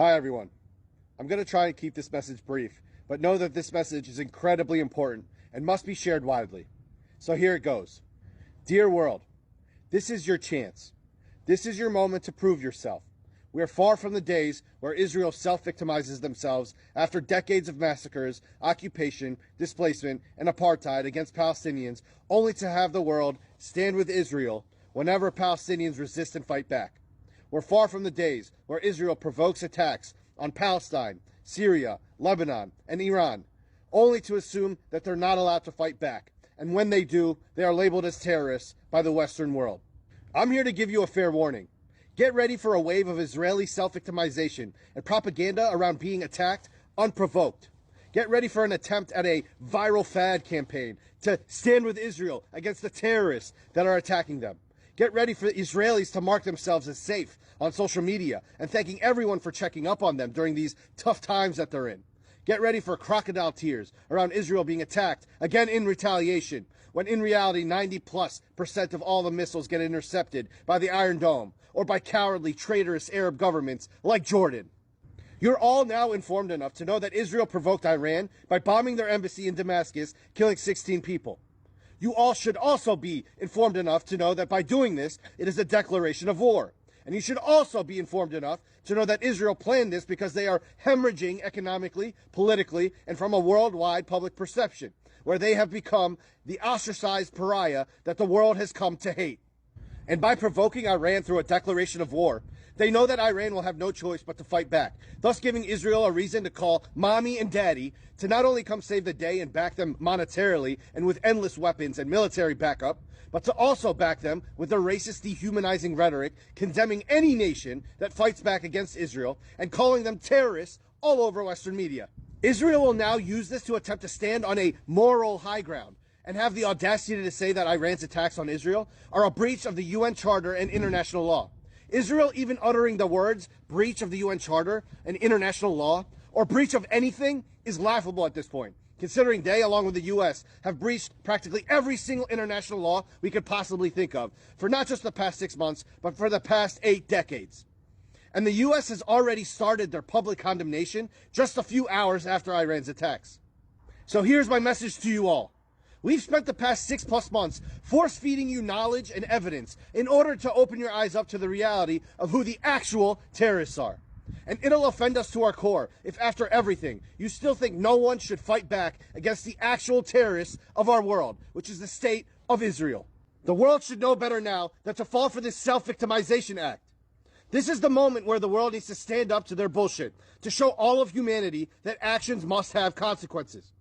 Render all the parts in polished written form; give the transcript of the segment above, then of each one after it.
Hi everyone. I'm going to try and keep this message brief, but know that this message is incredibly important and must be shared widely. So here it goes. Dear world, this is your chance. This is your moment to prove yourself. We are far from the days where Israel self-victimizes themselves after decades of massacres, occupation, displacement, and apartheid against Palestinians, only to have the world stand with Israel whenever Palestinians resist and fight back. We're far from the days where Israel provokes attacks on Palestine, Syria, Lebanon, and Iran, only to assume that they're not allowed to fight back, and when they do, they are labeled as terrorists by the Western world. I'm here to give you a fair warning. Get ready for a wave of Israeli self-victimization and propaganda around being attacked unprovoked. Get ready for an attempt at a viral fad campaign to stand with Israel against the terrorists that are attacking them. Get ready for the Israelis to mark themselves as safe on social media and thanking everyone for checking up on them during these tough times that they're in. Get ready for crocodile tears around Israel being attacked, again in retaliation, when in reality 90+% of all the missiles get intercepted by the Iron Dome or by cowardly, traitorous Arab governments like Jordan. You're all now informed enough to know that Israel provoked Iran by bombing their embassy in Damascus, killing 16 people. You all should also be informed enough to know that by doing this, it is a declaration of war. And you should also be informed enough to know that Israel planned this because they are hemorrhaging economically, politically, and from a worldwide public perception, where they have become the ostracized pariah that the world has come to hate. And by provoking Iran through a declaration of war, they know that Iran will have no choice but to fight back, thus giving Israel a reason to call mommy and daddy to not only come save the day and back them monetarily and with endless weapons and military backup, but to also back them with their racist, dehumanizing rhetoric, condemning any nation that fights back against Israel and calling them terrorists all over Western media. Israel will now use this to attempt to stand on a moral high ground and have the audacity to say that Iran's attacks on Israel are a breach of the UN Charter and international law. Israel even uttering the words breach of the UN Charter and international law, or breach of anything, is laughable at this point, considering they, along with the US, have breached practically every single international law we could possibly think of, for not just the past 6 months, but for the past 8 decades. And the US has already started their public condemnation just a few hours after Iran's attacks. So here's my message to you all. We've spent the past 6+ months force-feeding you knowledge and evidence in order to open your eyes up to the reality of who the actual terrorists are. And it'll offend us to our core if after everything, you still think no one should fight back against the actual terrorists of our world, which is the state of Israel. The world should know better now than to fall for this self-victimization act. This is the moment where the world needs to stand up to their bullshit, to show all of humanity that actions must have consequences.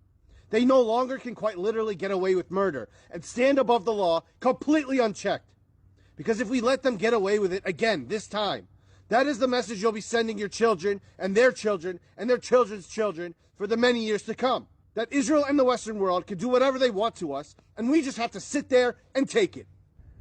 They no longer can quite literally get away with murder and stand above the law completely unchecked. Because if we let them get away with it again this time, that is the message you'll be sending your children and their children's children for the many years to come. That Israel and the Western world can do whatever they want to us, and we just have to sit there and take it.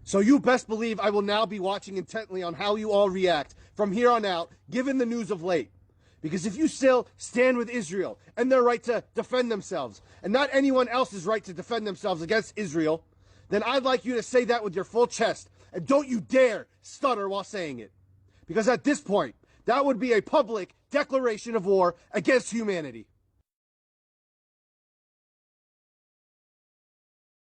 So you best believe I will now be watching intently on how you all react from here on out, given the news of late. Because if you still stand with Israel and their right to defend themselves, and not anyone else's right to defend themselves against Israel, then I'd like you to say that with your full chest, and don't you dare stutter while saying it. Because at this point, that would be a public declaration of war against humanity.